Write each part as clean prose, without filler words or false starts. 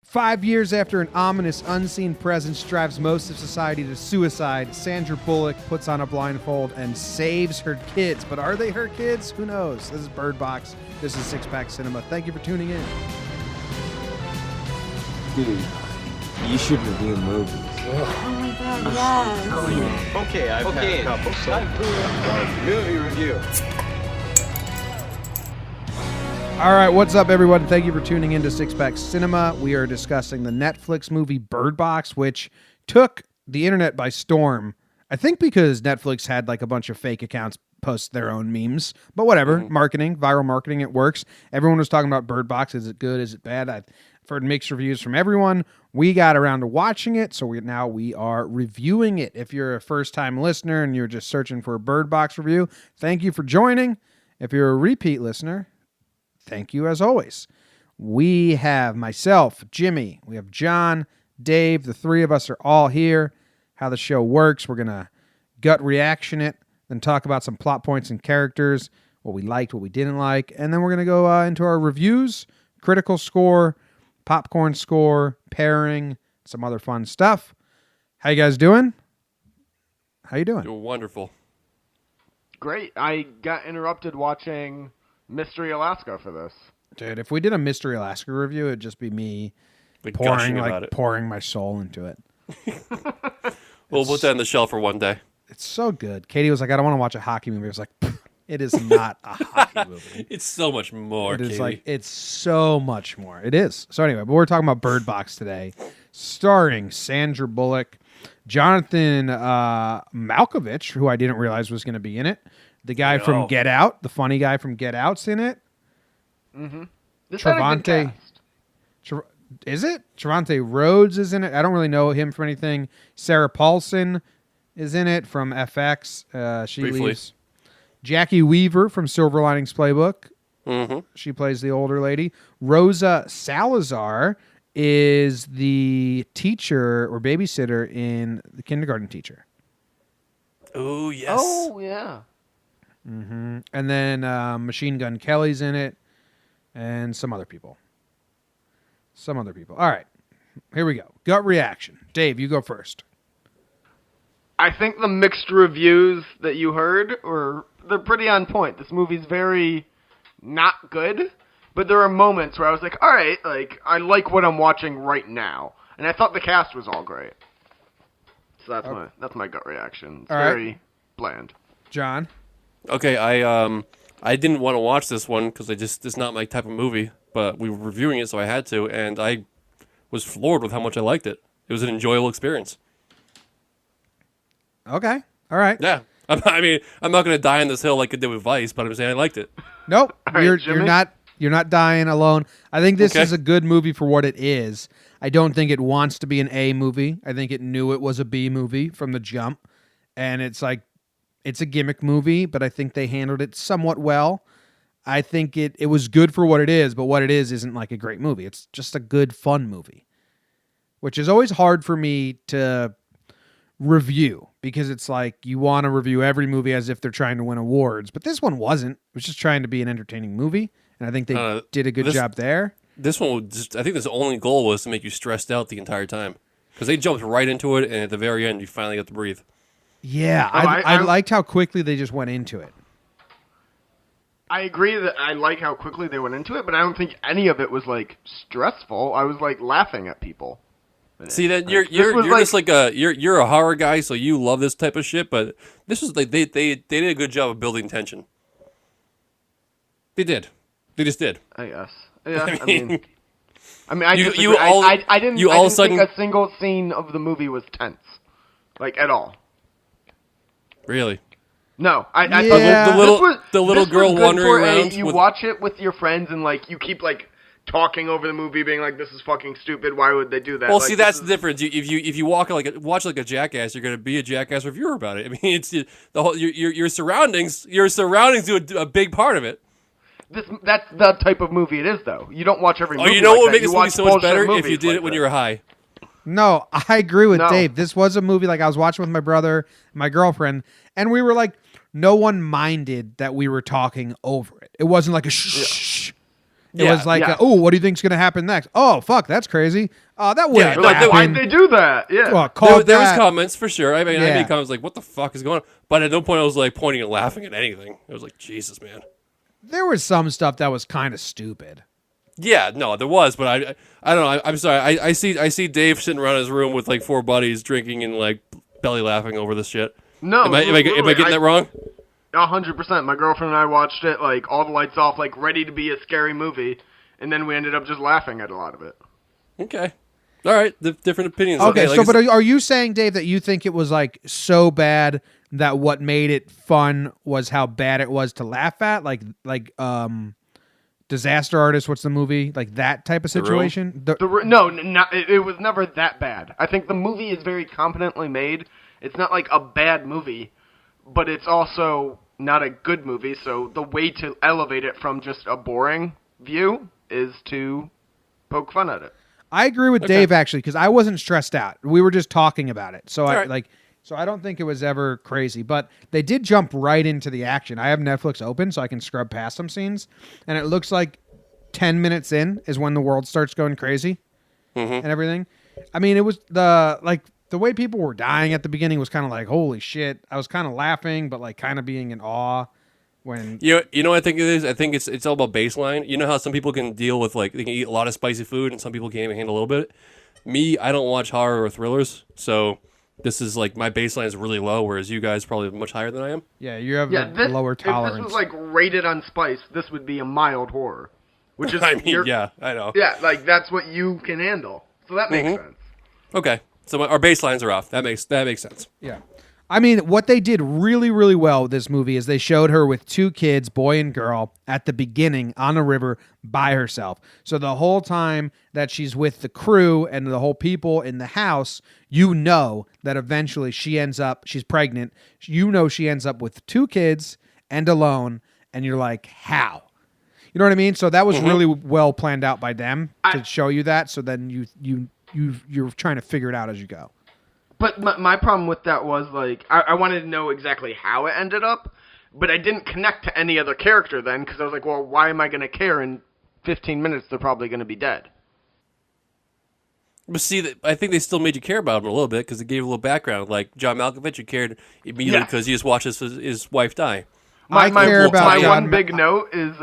5 years after an ominous, unseen presence drives most of society to suicide, Sandra Bullock puts on a blindfold and saves her kids. But are they her kids? Who knows? This is Bird Box. This is Six Pack Cinema. Thank you for tuning in. Dude, you should review movies. Oh my god, yes. Okay, I've had a couple. So, movie review. All right, what's up, everyone? Thank you for tuning in to Six Pack Cinema. We are discussing the Netflix movie Bird Box, which took the internet by storm. I think because Netflix had like a bunch of fake accounts post their own memes, but whatever. Marketing, viral marketing, it works. Everyone was talking about Bird Box. Is it good? Is it bad? I've heard mixed reviews from everyone. We got around to watching it, so we are reviewing it. If you're a first-time listener and you're just searching for a Bird Box review, thank you for joining. If you're a repeat listener, thank you as always. We have myself, Jimmy, we have John, Dave, the three of us are all here. How the show works, we're going to gut reaction it, then talk about some plot points and characters, what we liked, what we didn't like, and then we're going to go into our reviews, critical score, popcorn score, pairing, some other fun stuff. How you guys doing? How you doing? You're wonderful. Great. I got interrupted watching Mystery Alaska for this. Dude, if we did a Mystery Alaska review, it'd just be me pouring my soul into it. We'll put that on the shelf for one day. It's so good. Katie was like, I don't want to watch a hockey movie. I was like, it is not a hockey movie. It's so much more, It is Katie. like, it's so much more. It is. So anyway, but we're talking about Bird Box today, starring Sandra Bullock, Jonathan Malkovich, who I didn't realize was going to be in it. The guy from Get Out, the funny guy from Get Out's in it. Mm-hmm. This had a good Trevante. cast. Is it? Trevante Rhodes is in it. I don't really know him from anything. Sarah Paulson is in it from FX. She Briefly. leaves. Jackie Weaver from Silver Linings Playbook. Mm-hmm. She plays the older lady. Rosa Salazar is the teacher or babysitter in The Kindergarten Teacher. Oh, yes. Oh, yeah. Mm-hmm. And then Machine Gun Kelly's in it, and some other people. All right, here we go. Gut reaction. Dave, you go first. I think the mixed reviews that you heard they're pretty on point. This movie's very not good, but there are moments where I was like, all right, like I like what I'm watching right now, and I thought the cast was all great. So that's my gut reaction. It's very bland. John. Okay, I didn't want to watch this one because it's not my type of movie, but we were reviewing it, so I had to, and I was floored with how much I liked it. It was an enjoyable experience. Okay. All right. Yeah. I mean, I'm not going to die on this hill like I did with Vice, but I'm saying I liked it. Nope. All right, you're Jimmy? not dying alone. I think this Okay. is a good movie for what it is. I don't think it wants to be an A movie. I think it knew it was a B movie from the jump, and it's a gimmick movie, but I think they handled it somewhat well. I think it was good for what it is, but what it is isn't like a great movie. It's just a good, fun movie, which is always hard for me to review because it's like you want to review every movie as if they're trying to win awards, but this one wasn't. It was just trying to be an entertaining movie, and I think they did a good job there. This one, I think the only goal was to make you stressed out the entire time because they jumped right into it, and at the very end, you finally got to breathe. Yeah, I liked how quickly they just went into it. I agree that I like how quickly they went into it, but I don't think any of it was like stressful. I was like laughing at people. See that you're just like you're a horror guy, so you love this type of shit. But this was like they did a good job of building tension. They did. They just did. I guess. Yeah. I mean, I didn't think a single scene of the movie was tense, like at all. Really? No, I Yeah. thought the little girl wandering around. You watch it with your friends and like you keep like talking over the movie, being like, "This is fucking stupid. Why would they do that?" Well, like, see, that's the difference. If you watch like a jackass, you're gonna be a jackass reviewer about it. I mean, it's the whole your surroundings. Your surroundings do a big part of it. That's the type of movie it is, though. You don't watch every movie. Oh, you know like what would that. make You this movie watch so much bullshit better if movies you did like it when that. you were high. No, I agree with No. Dave. This was a movie like I was watching with my brother, my girlfriend, and we were like, no one minded that we were talking over it. It wasn't like a shh. It Yeah, was like, yeah. oh, what do you think's going to happen next? Oh, fuck, that's crazy. Oh, that wouldn't Yeah, Like, happen. why'd they do that? Yeah. Well, There, called there was that. comments for sure. I mean, I Yeah. made comments like, "What the fuck is going on?" But at no point I was like pointing and laughing at anything. I was like, "Jesus, man." There was some stuff that was kind of stupid. Yeah, no, there was, but I don't know. I'm sorry. I see Dave sitting around his room with like 4 buddies drinking and like belly laughing over this shit. No. Am I getting that wrong? 100%. My girlfriend and I watched it, like, all the lights off, like, ready to be a scary movie, and then we ended up just laughing at a lot of it. Okay. All right. Different opinions. Okay, like so I but said- are you saying, Dave, that you think it was like so bad that what made it fun was how bad it was to laugh at? Like Disaster Artist, what's the movie? Like that type of Room? situation? It was never that bad. I think the movie is very competently made. It's not like a bad movie, but it's also not a good movie, so the way to elevate it from just a boring view is to poke fun at it. I agree with Dave actually because I wasn't stressed out. We were just talking about it, so So I don't think it was ever crazy, but they did jump right into the action. I have Netflix open so I can scrub past some scenes, and it looks like 10 minutes in is when the world starts going crazy and everything. I mean, it was the way people were dying at the beginning was kind of like, holy shit. I was kind of laughing, but like kind of being in awe when You know what I think it is? I think it's all about baseline. You know how some people can deal with like they can eat a lot of spicy food and some people can't even handle a little bit. Me, I don't watch horror or thrillers, so this is like my baseline is really low, whereas you guys probably much higher than I am. you have Yeah, a lower tolerance. If this was like rated on Spice, this would be a mild horror, which is I mean, yeah, I know. yeah, like that's what you can handle. So that makes sense. Okay, so our baselines are off. That makes sense. Yeah. I mean, what they did really, really well with this movie is they showed her with 2 kids, boy and girl, at the beginning on a river by herself. So the whole time that she's with the crew and the whole people in the house, you know that eventually she's pregnant. You know she ends up with 2 kids and alone, and you're like, how? You know what I mean? So that was really well planned out by them to show you that. So then you're trying to figure it out as you go. But my problem with that was, like, I wanted to know exactly how it ended up, but I didn't connect to any other character then, because I was like, well, why am I going to care? In 15 minutes, they're probably going to be dead. But see, I think they still made you care about him a little bit because they gave a little background. Like John Malkovich, you cared immediately because you just watched his wife die. I care about my John one big note is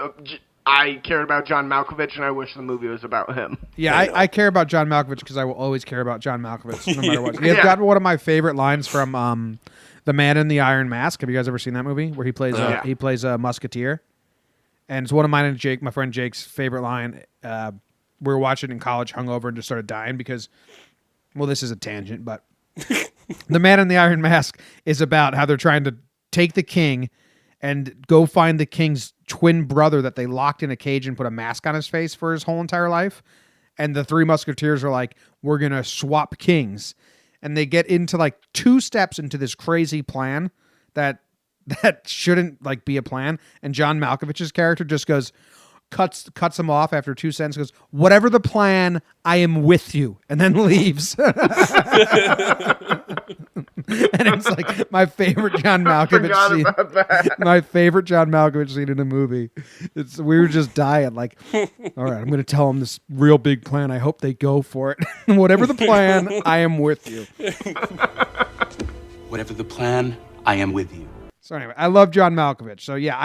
I cared about John Malkovich, and I wish the movie was about him. Yeah, I care about John Malkovich because I will always care about John Malkovich no matter what. He's got one of my favorite lines from The Man in the Iron Mask. Have you guys ever seen that movie where he plays a musketeer? And it's one of mine and my friend Jake's favorite line. We were watching it in college, hungover, and just started dying because, well, this is a tangent, but The Man in the Iron Mask is about how they're trying to take the king and go find the king's twin brother that they locked in a cage and put a mask on his face for his whole entire life. And the 3 musketeers are like, we're going to swap kings. And they get into like 2 steps into this crazy plan that shouldn't like be a plan. And John Malkovich's character just goes, cuts him off after 2 sentences, goes, whatever the plan, I am with you, and then leaves. And it's like my favorite John Malkovich Forgot scene. about that. My favorite John Malkovich scene in a movie. We were just dying. Like, all right, I'm going to tell them this real big plan. I hope they go for it. Whatever the plan, I am with you. Whatever the plan, I am with you. So anyway, I love John Malkovich. So yeah,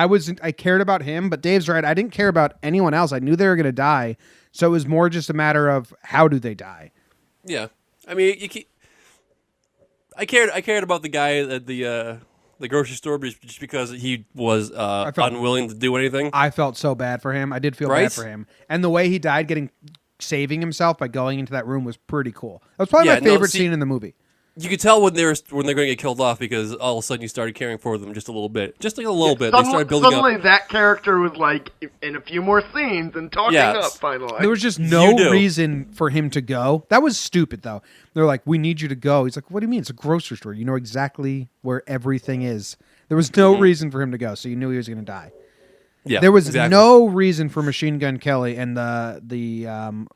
I cared about him, but Dave's right. I didn't care about anyone else. I knew they were going to die. So it was more just a matter of how do they die. Yeah, I mean, I cared about the guy at the grocery store just because he was unwilling to do anything. I felt so bad for him. I did feel bad for him. And the way he died saving himself by going into that room was pretty cool. That was probably my favorite scene in the movie. You could tell when they're going to get killed off because all of a sudden you started caring for them just a little bit. Just like a little bit. They started building suddenly up. that character was like in a few more scenes and talking up finally. There was just no reason for him to go. That was stupid, though. They're like, we need you to go. He's like, what do you mean? It's a grocery store. You know exactly where everything is. There was no reason for him to go, so you knew he was going to die. Yeah, there was no reason for Machine Gun Kelly and the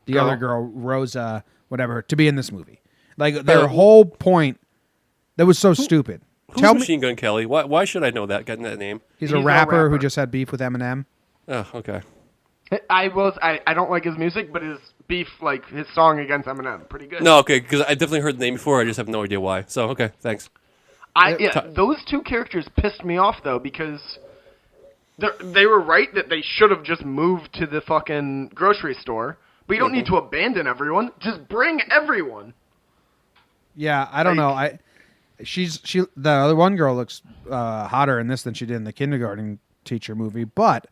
other girl, Rosa, whatever, to be in this movie. Like, their whole point, that was so stupid. Who's Machine Gun Kelly? Why should I know that, getting that name? He's a rapper who just had beef with Eminem. Oh, okay. I don't like his music, but his beef, like his song against Eminem, pretty good. No, okay, because I definitely heard the name before. I just have no idea why. So, okay, thanks. Those two characters pissed me off though because they were right that they should have just moved to the fucking grocery store. But you don't need to abandon everyone. Just bring everyone. Yeah, I don't know. The other one girl looks hotter in this than she did in the kindergarten teacher movie, but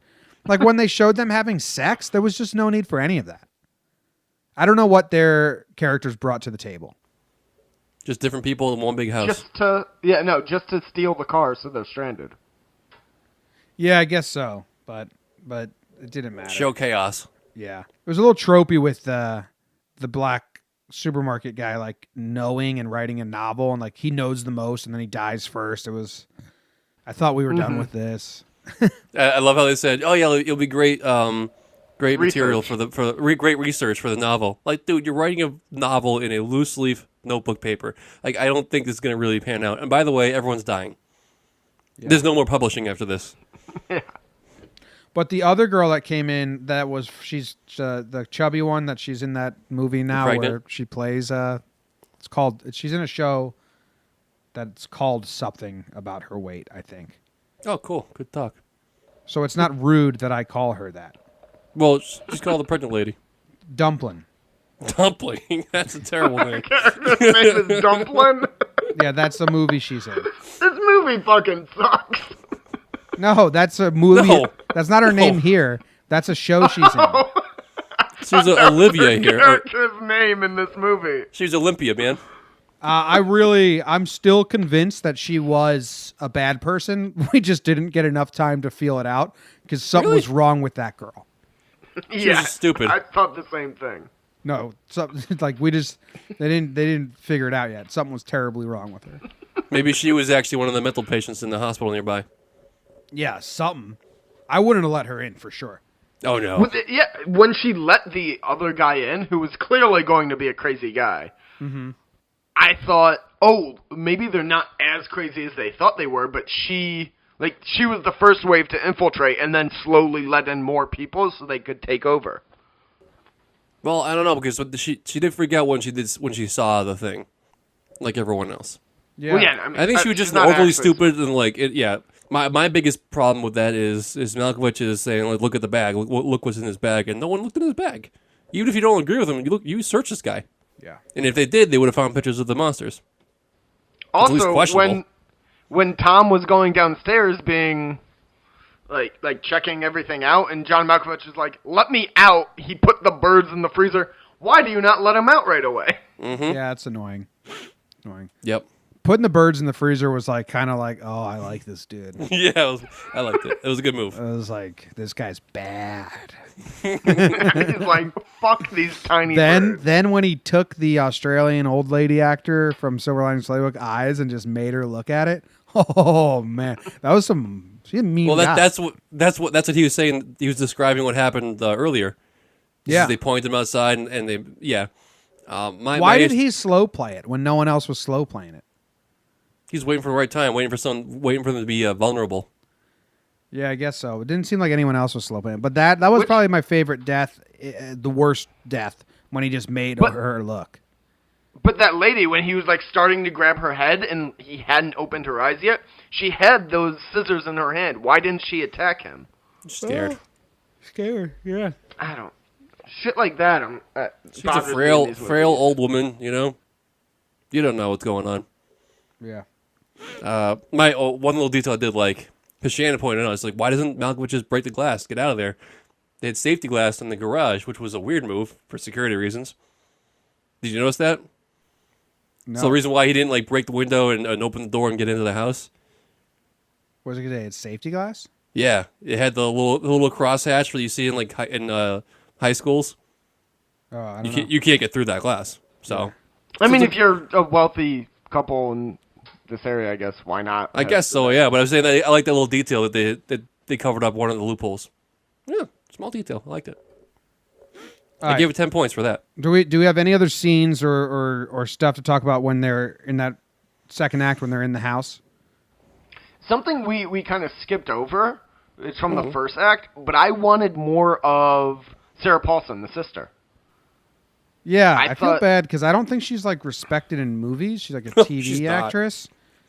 like when they showed them having sex, there was just no need for any of that. I don't know what their characters brought to the table. Just different people in one big house. Just to steal the car so they're stranded. Yeah, I guess so, but it didn't matter. Show chaos. Yeah, it was a little tropey with the black supermarket guy like knowing and writing a novel, and like he knows the most, and then he dies first. It was. I thought we were done with this. I love how they said, "Oh yeah, it'll be great, great material for great research for the novel." Like, dude, you're writing a novel in a loose leaf notebook paper. Like, I don't think this is gonna really pan out. And by the way, everyone's dying. Yeah. There's no more publishing after this. But the other girl that came in, she's the chubby one that she's in that movie now where she plays. She's in a show that's called something about her weight, I think. Oh, cool. Good talk. So it's not rude that I call her that. Well, just call the pregnant lady. Dumpling. Dumpling? That's a terrible name. His name is Dumpling? Yeah, that's the movie she's in. This movie fucking sucks. No, that's a movie. No. That's not her name here. That's a show she's in. She's Olivia here. Character's name in this movie. She's Olympia, man. I'm still convinced that she was a bad person. We just didn't get enough time to feel it out because something was wrong with that girl. She was just stupid. I thought the same thing. No, something like they didn't figure it out yet. Something was terribly wrong with her. Maybe she was actually one of the mental patients in the hospital nearby. Yeah, something. I wouldn't have let her in for sure. Oh no. When she let the other guy in, who was clearly going to be a crazy guy, I thought, oh, maybe they're not as crazy as they thought they were, but she was the first wave to infiltrate and then slowly let in more people so they could take over. Well, I don't know because she did freak out when she saw the thing, like everyone else. Yeah. Well, I mean, I think she was just overly stupid and like it. Yeah, my biggest problem with that is Malkovich is saying like, look at the bag, look what's in his bag, and no one looked in his bag. Even if you don't agree with him, you search this guy. Yeah. And if they did, they would have found pictures of the monsters. Also, when Tom was going downstairs, being like checking everything out, and John Malkovich is like, "Let me out." He put the birds in the freezer. Why do you not let him out right away? Mm-hmm. Yeah, it's annoying. Yep. Putting the birds in the freezer was like kind of like, oh, I like this dude. Yeah, I liked it. It was a good move. I was like, this guy's bad. He's like, fuck these tiny birds. Then when he took the Australian old lady actor from Silver Linings Playbook Eyes and just made her look at it, oh man, that was some. She a mean. Well, that's what he was saying. He was describing what happened earlier. Yeah, they pointed him outside and they Why did he slow play it when no one else was slow playing it? He's waiting for the right time, waiting for them to be vulnerable. Yeah, I guess so. It didn't seem like anyone else was slow playing, but that was probably my favorite death, the worst death, when he just made her look. But that lady, when he was like starting to grab her head and he hadn't opened her eyes yet, she had those scissors in her hand. Why didn't she attack him? Scared. Scared, yeah. I don't. Shit like that. She's a frail old woman, you know? You don't know what's going on. Yeah. One little detail I did like, because Shannon pointed out, it's like, why doesn't Malkovich just break the glass? Get out of there. They had safety glass in the garage, which was a weird move for security reasons. Did you notice that? No. So the reason why he didn't like break the window and open the door and get into the house? Was it because they had safety glass? Yeah, it had the little crosshatch that you see in like high schools. Oh, I don't know. You can't get through that glass. So, I mean, if you're a wealthy couple in this area, I guess why not? I guess so. Yeah, but I was saying that I like that little detail that they covered up one of the loopholes. Yeah, small detail. I liked it. I gave it 10 points for that. Do we have any other scenes or stuff to talk about when they're in that second act when they're in the house? Something we kind of skipped over It's from the first act, but I wanted more of Sarah Paulson, the sister. Yeah, I I feel thought- bad because I don't think she's like respected in movies. She's like a She's TV not. actress,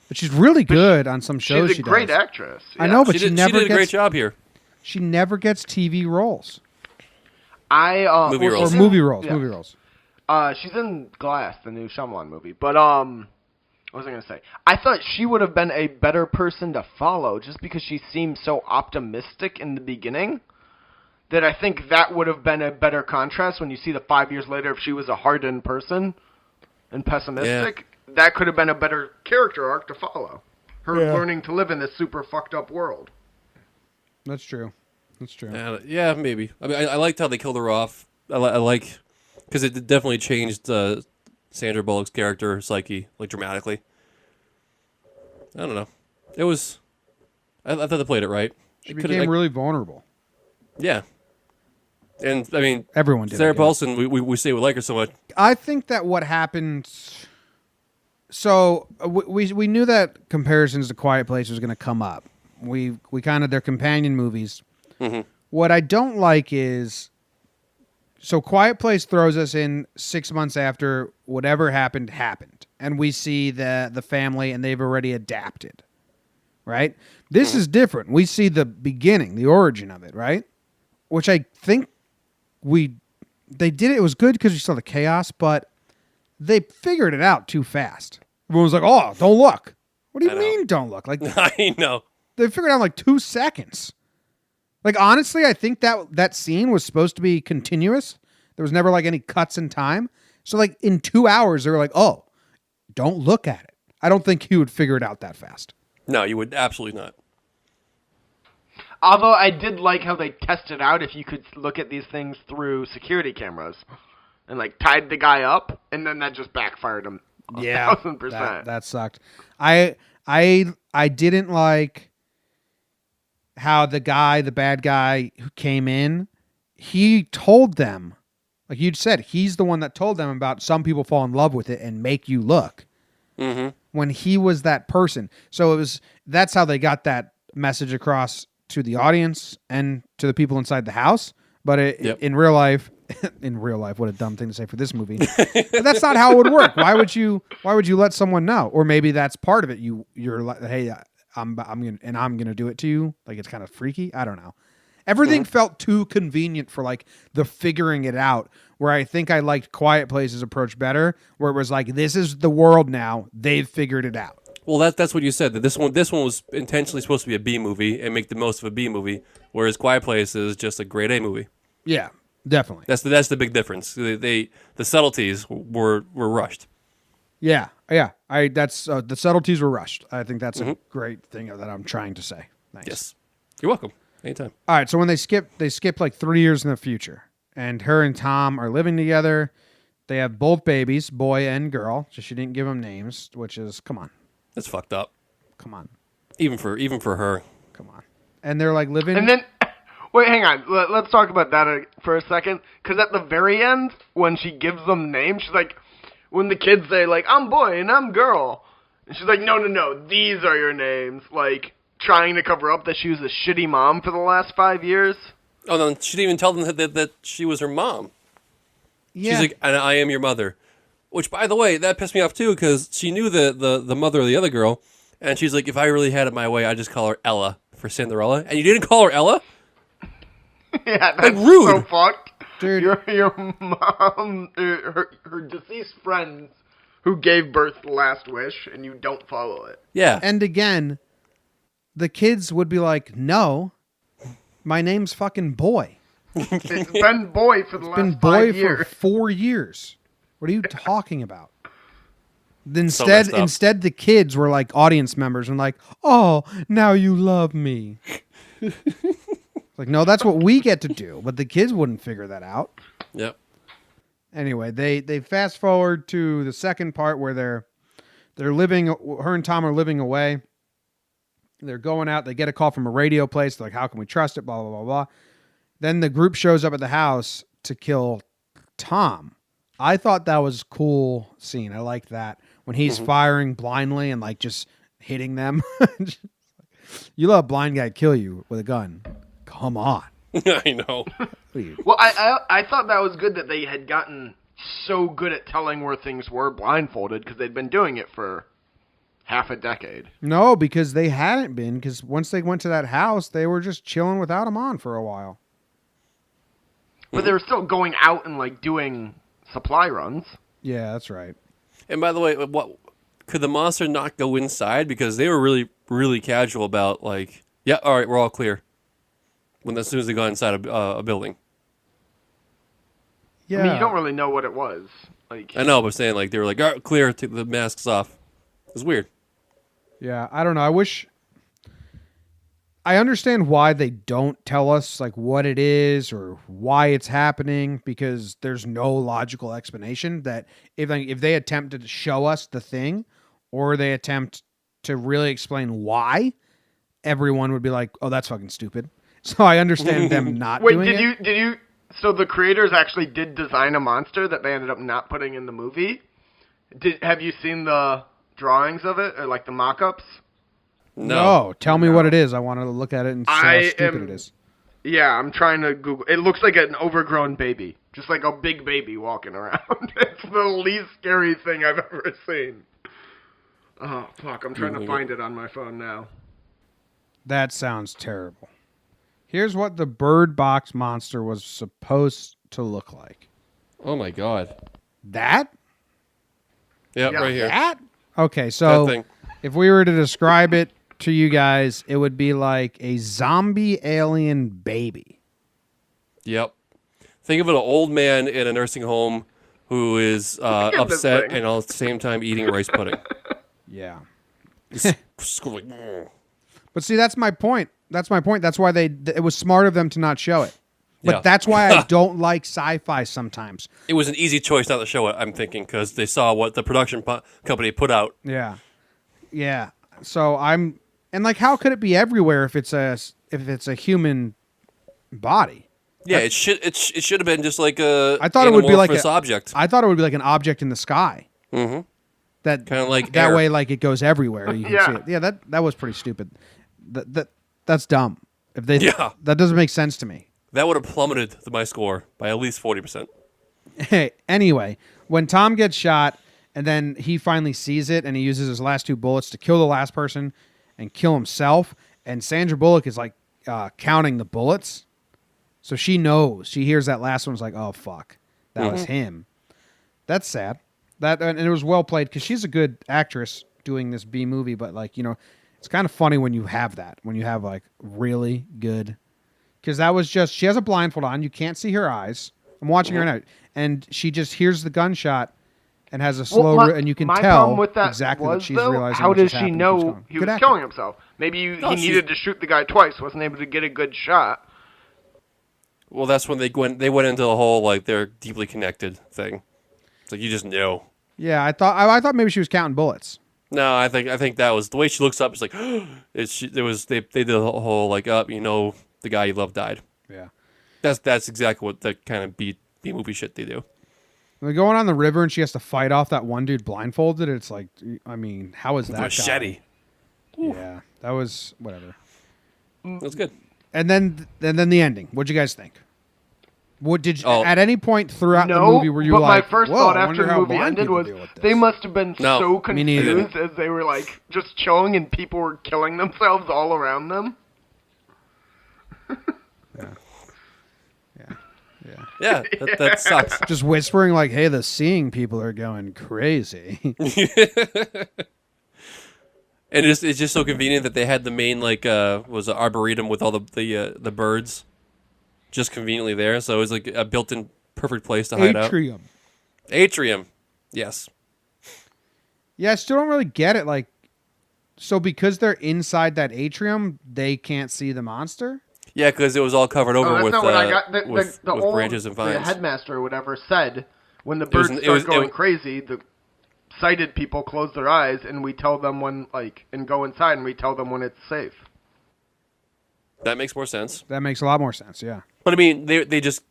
but she's really good on some shows. She's a great does. actress. I yeah. know, but she she did, never she did a great gets. job here. She never gets TV roles Movie or roles. movie roles. Yeah. Movie roles. She's in Glass, the new Shyamalan movie. But what was I gonna say? I thought she would have been a better person to follow, just because she seemed so optimistic in the beginning. That I think that would have been a better contrast when you see the 5 years later. If she was a hardened person and pessimistic, that could have been a better character arc to follow. Her learning to live in this super fucked up world. That's true. That's true. Yeah, maybe. I mean, I liked how they killed her off. I like because it definitely changed Sandra Bullock's character psyche like dramatically. I don't know. It was. I thought they played it right. She It could've- became really vulnerable. Yeah. And I mean, Everyone did. Sarah I guess. Paulson, we say we like her so much. I think that what happened. So we knew that comparisons to Quiet Place was going to come up. We kind of their companion movies. What I don't like is, so Quiet Place throws us in 6 months after whatever happened, and we see the family and they've already adapted, right? This is different. We see the beginning, the origin of it, right? Which I think they did it. It was good because we saw the chaos, but they figured it out too fast. Everyone was like, "Oh, don't look." What do you I know. mean, don't look? Like I know. they figured it out in like 2 seconds. Like honestly, I think that scene was supposed to be continuous. There was never like any cuts in time. So like in 2 hours, they were like, "Oh, don't look at it." I don't think he would figure it out that fast. No, you would absolutely not. Although I did like how they tested out if you could look at these things through security cameras, and like tied the guy up, and then that just backfired him. 1,000%. That sucked. I didn't like how the bad guy who came in, he told them, like you said, he's the one that told them about some people fall in love with it and make you look. Mm-hmm. When he was that person. So that's how they got that message across to the audience and to the people inside the house. But in real life, what a dumb thing to say for this movie. But that's not how it would work. Why would you let someone know? Or maybe that's part of it. You're like, hey, I'm gonna do it to you. Like it's kind of freaky. I don't know. Everything felt too convenient for like the figuring it out. Where I think I liked Quiet Place's approach better, where it was like, this is the world now. They've figured it out. Well, that's what you said. That this one was intentionally supposed to be a B movie and make the most of a B movie, whereas Quiet Place is just a grade A movie. Yeah, definitely. That's the big difference. The subtleties were rushed. Yeah. That's the subtleties were rushed. I think that's a great thing that I'm trying to say. Nice. Yes, you're welcome. Anytime. All right. So when they skip like 3 years in the future, and her and Tom are living together. They have both babies, boy and girl. So she didn't give them names, which is come on. That's fucked up. Come on. Even for her. Come on. And they're like living. And then, wait, hang on. Let's talk about that for a second. Because at the very end, when she gives them names, she's like, when the kids say, like, I'm boy and I'm girl. And she's like, no, these are your names. Like, trying to cover up that she was a shitty mom for the last 5 years. Oh, no, she didn't even tell them that she was her mom. Yeah. She's like, and I am your mother. Which, by the way, that pissed me off, too, because she knew the mother of the other girl. And she's like, if I really had it my way, I'd just call her Ella for Cinderella. And you didn't call her Ella? Yeah, that's rude. so fucked. Dude. Your mom, her deceased friends who gave birth to the last wish, and you don't follow it. Yeah. And again, the kids would be like, no, my name's fucking Boy. It's been boy for the last Been 5 Boy years. for 4 years. What are you talking about? So messed up. Instead, the kids were like audience members and like, oh, now you love me. Like, no, that's what we get to do. But the kids wouldn't figure that out. Yep. Anyway, they fast forward to the second part where they're living. Her and Tom are living away. They're going out. They get a call from a radio place. They're like, how can we trust it? Blah, blah, blah, blah. Then the group shows up at the house to kill Tom. I thought that was a cool scene. I liked that when he's firing blindly and like just hitting them. You let a blind guy kill you with a gun. Come on. I know. What are you- Well, I thought that was good that they had gotten so good at telling where things were blindfolded because they'd been doing it for half a decade. No, because they hadn't been. Because once they went to that house, they were just chilling without him on for a while. But they were still going out and like doing supply runs. Yeah, that's right. And by the way, what could the monster not go inside? Because they were really, really casual about like, yeah, all right, we're all clear. When as soon as they got inside a building, Yeah. I mean, you don't really know what it was. Like, I know, but I'm saying like they were like, all right, clear, take the masks off. It was weird. Yeah, I don't know. I understand why they don't tell us like what it is or why it's happening because there's no logical explanation that if they attempted to show us the thing or they attempt to really explain why, everyone would be like, "Oh, that's fucking stupid." So I understand them not wait, doing it. did you? So the creators actually did design a monster that they ended up not putting in the movie. Have you seen the drawings of it or like the mock-ups? No. Tell me what it is. I want to look at it and see how stupid it is. Yeah, I'm trying to Google. It looks like an overgrown baby, just like a big baby walking around. It's the least scary thing I've ever seen. Oh fuck! I'm trying to find it on my phone now. That sounds terrible. Here's what the Bird Box monster was supposed to look like. Oh my god. That? Yep, Yeah. right here. That? Okay, so That thing. if we were to describe it to you guys, it would be like a zombie alien baby. Yep. Think of an old man in a nursing home who is at this upset thing. and at the same time eating rice pudding. Yeah. Like, But see, that's my point. That's my point. That's why it was smart of them to not show it. But Yeah. that's why I don't like sci-fi sometimes. it was an easy choice not to show it, I'm thinking, because they saw what the production company put out. Yeah. Yeah. So and like how could it be everywhere if it's a human body? Yeah, it should have been just like a I thought it would be like anamorphous a object. I thought it would be like an object in the sky. Mm-hmm. That Kinda like that air. way, like it goes everywhere. You can Yeah. see it. Yeah, that was pretty stupid. That's dumb. If they Yeah. that doesn't make sense to me. That would have plummeted my score by at least 40%. Hey, anyway, when Tom gets shot and then he finally sees it and he uses his last two bullets to kill the last person and kill himself, and Sandra Bullock is like counting the bullets, so she knows. She hears that last one's like, oh fuck, that was him. That's sad. And it was well played because she's a good actress doing this B movie, but like it's kind of funny when you have that, when you have like really good. Because that was just, she has a blindfold on. You can't see her eyes. I'm watching her now. And she just hears the gunshot and has a slow, and you can my tell problem with that exactly was, what she's though, realizing. how what does just she happened. know Keeps going. he Good was acting. killing himself? Maybe No, he she's- needed to shoot the guy twice. Wasn't able to get a good shot. Well, that's when they went into the whole like they're deeply connected thing. It's like you just know. Yeah, I thought maybe she was counting bullets. No, I think that was the way she looks up. It's like they did the whole like the guy you love died. Yeah. That's exactly what the kind of B movie shit they do. They're going on the river and she has to fight off that one dude blindfolded. It's like, I mean, how is that? Machete. guy? Yeah, that was whatever. That's good. And then the ending. What'd you guys think? What did you, Oh. at any point throughout the No, movie were you but like, my first whoa, thought I after wonder the how movie blind ended people was deal with this? they must have been No, so me neither. confused as they were like just chilling and people were killing themselves all around them. Yeah, that sucks. Just whispering like, hey, the seeing people are going crazy. And it's just so convenient that they had the main was an arboretum with all the birds, just conveniently there. So it was like a built-in perfect place to hide out. Atrium. Atrium, yes. Yeah, I still don't really get it. Like, so because they're inside that atrium, they can't see the monster? Yeah, because it was all covered over that's with not what I got. with old, branches and the vines. headmaster or whatever said when the was birds an- it start was- it going was- crazy, the sighted people close their eyes and we tell them when and go inside and we tell them when it's safe. That makes more sense. That makes a lot more sense, yeah. But I mean, they just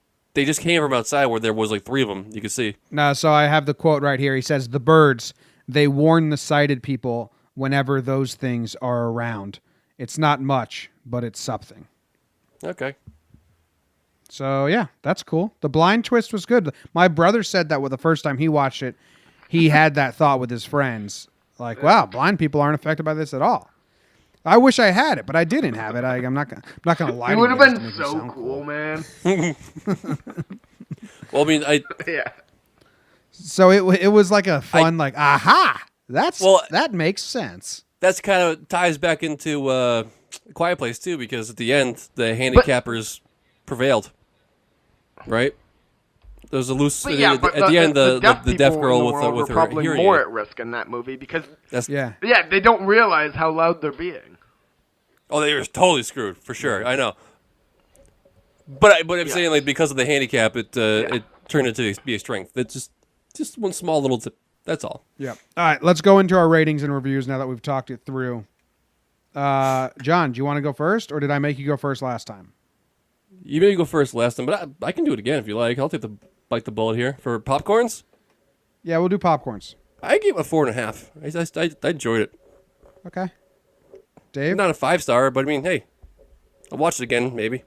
came from outside where there was like 3 of them. You could see. No, so I have the quote right here. He says, the birds, they warn the sighted people whenever those things are around. It's not much, but it's something. Okay. So yeah, that's cool. The blind twist was good. My brother said that with the first time he watched it, he had that thought with his friends, like, "Wow, blind people aren't affected by this at all." I wish I had it, but I didn't have it. I'm not gonna lie. It to would you have guys to been make it so sound cool, man. Well, I mean, Yeah. So it was like a fun like aha. That makes sense. that's kind of ties back into Quiet Place too, because at the end the handicappers prevailed, right? There's a loose But yeah, but at the end the deaf people in girl the with world with were her probably hearing more aid. at risk in that movie because Yeah. they don't realize how loud they're being. Oh, they were totally screwed for sure. I know. But I'm saying like because of the handicap, it turned into be a strength. It's just one small little tip. That's all. Yep. All right, let's go into our ratings and reviews now that we've talked it through. John, do you want to go first, or did I make you go first last time? You maybe go first last time, but I can do it again if you like. I'll bite the bullet here for popcorns. Yeah, we'll do popcorns. I gave it a 4.5. I enjoyed it. Okay. Dave? Not a 5-star, but I mean, hey, I'll watch it again maybe.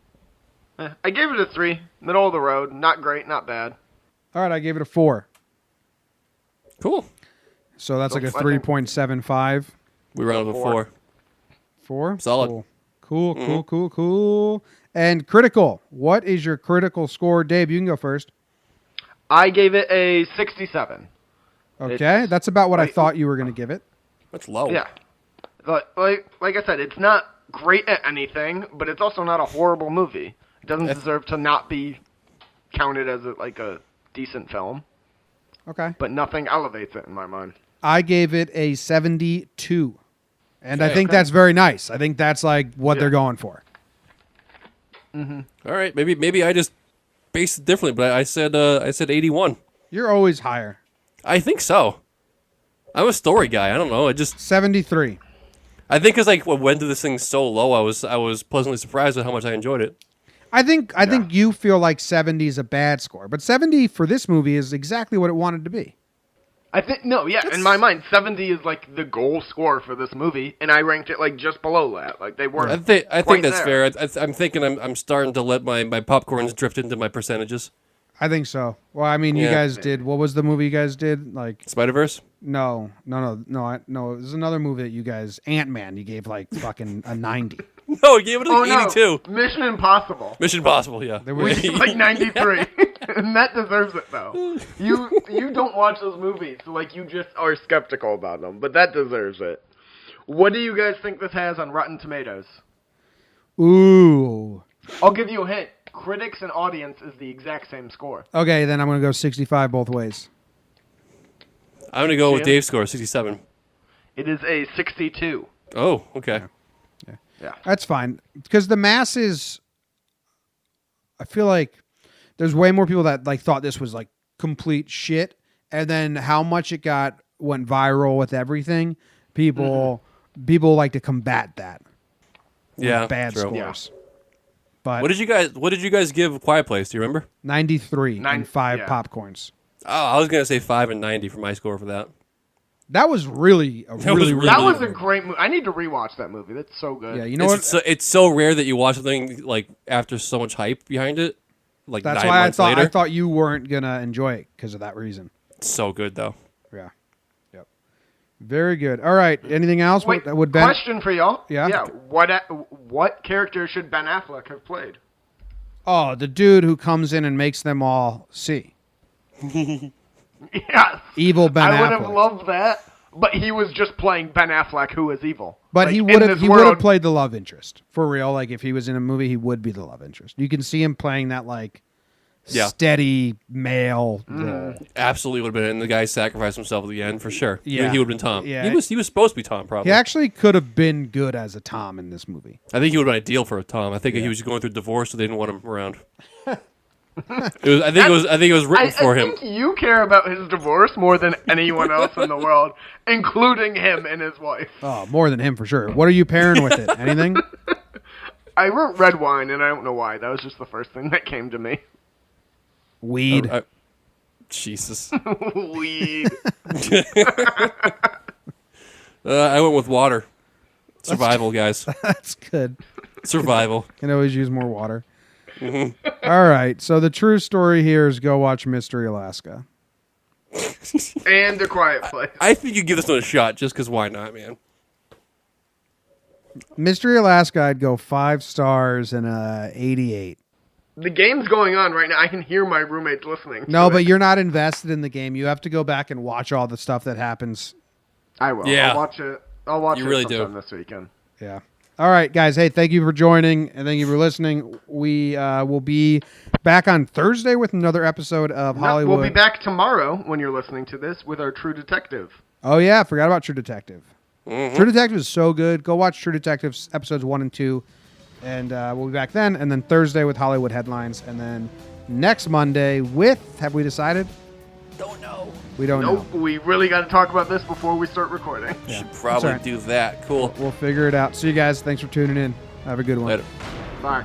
I gave it a 3, middle of the road. Not great, not bad. All right, I gave it a 4. Cool. So that's like a I think- 3.75. We rounded to 4. 4? Solid. Cool. And critical. What is your critical score? Dave, you can go first. I gave it a 67. Okay, that's about what I Wait. thought you were going to give it. That's low. Yeah. Like I said, it's not great at anything, but it's also not a horrible movie. It doesn't deserve to not be counted as a decent film, Okay. but nothing elevates it in my mind. I gave it a 72. And I Okay. think that's very nice. I think that's like what Yeah. they're going for. All right, maybe I just based it differently, but I said 81. You're always higher. I think so. I'm a story guy. I don't know. 73. I think because like when did this thing so low, I was pleasantly surprised at how much I enjoyed it. I think you feel like 70 is a bad score, but 70 for this movie is exactly what it wanted to be. I think in my mind, 70 is like the goal score for this movie, and I ranked it like just below that. Like they weren't. I think quite that's there. fair. I'm thinking I'm starting to let my popcorns drift into my percentages. I think so. Well, I mean, you Yeah. guys did. What was the movie you guys did? Like, Spider-Verse. no. There's another movie that you guys, Ant-Man, you gave like fucking a 90. No, I gave it an 82. No, Mission Impossible. Mission Impossible. Yeah. There We was, gave like 93, and that deserves it though. You don't watch those movies, so like you just are skeptical about them, but that deserves it. What do you guys think this has on Rotten Tomatoes? ooh. I'll give you a hint. Critics and audience is the exact same score. Okay, then I'm going to go 65 both ways. I'm gonna go with Yeah. Dave's score, 67. It is a 62. Oh, okay. Yeah. That's fine. Because the masses, I feel like there's way more people that like thought this was like complete shit. And then how much it went viral with everything. People like to combat that. with Yeah. Bad true. scores. But What did you guys give Quiet Place? Do you remember? 93 Nine- and 5 yeah. popcorns. Oh, I was gonna say 5 and 90 for my score for that. That was really was really really That good. was a great movie. I need to rewatch that movie. That's so good. Yeah, you know It's, what? it's so rare that you watch something like after so much hype behind it. Like That's 9 why months later. I thought you weren't gonna enjoy it because of that reason. It's so good though. Yeah. Yep. Very good. All right. Anything else? Wait, Would Ben? question for y'all. Yeah? Yeah. What character should Ben Affleck have played? Oh, the dude who comes in and makes them all see. Yes. Evil Ben I would Affleck. have loved that, but he was just playing Ben Affleck, who is evil. But Like, he in would have this world- played the love interest for real. Like if he was in a movie, he would be the love interest. You can see him playing that like Yeah. steady male role. Absolutely would have been. And the guy sacrificed himself at the end for sure. Yeah. He would have been Tom. Yeah. He was supposed to be Tom probably. He actually could have been good as a Tom in this movie. I think he would have been ideal for a Tom. I think he was going through divorce, so they didn't want him around. I think it was written for I him. think you care about his divorce more than anyone else in the world, including him and his wife. Oh, more than him for sure. What are you pairing with it? Anything? I wrote red wine, and I don't know why. That was just the first thing that came to me. Weed. Jesus. Weed. I went with water. Survival, guys. That's good. Survival. Can always use more water. All right. So the true story here is go watch Mystery Alaska. And A Quiet Place. I think you give this one a shot just because why not, man? Mystery Alaska, I'd go 5 stars and 88. The game's going on right now. I can hear my roommates listening. No, to but it. you're not invested in the game. You have to go back and watch all the stuff that happens. I will. Yeah. I'll watch it. I'll watch You it really do. sometime this weekend. Yeah. All right, guys. Hey, thank you for joining and thank you for listening. We will be back on Thursday with another episode of No, Hollywood. we'll be back tomorrow when you're listening to this with our True Detective. Oh, yeah. Forgot about True Detective. True Detective is so good. Go watch True Detective episodes 1 and 2. And we'll be back then. And then Thursday with Hollywood Headlines. And then next Monday with, have we decided? Don't know. We don't Nope, know. we really got to talk about this before we start recording. Should probably all right. do that. Cool. We'll figure it out. See you guys. Thanks for tuning in. Have a good one. Later. Bye.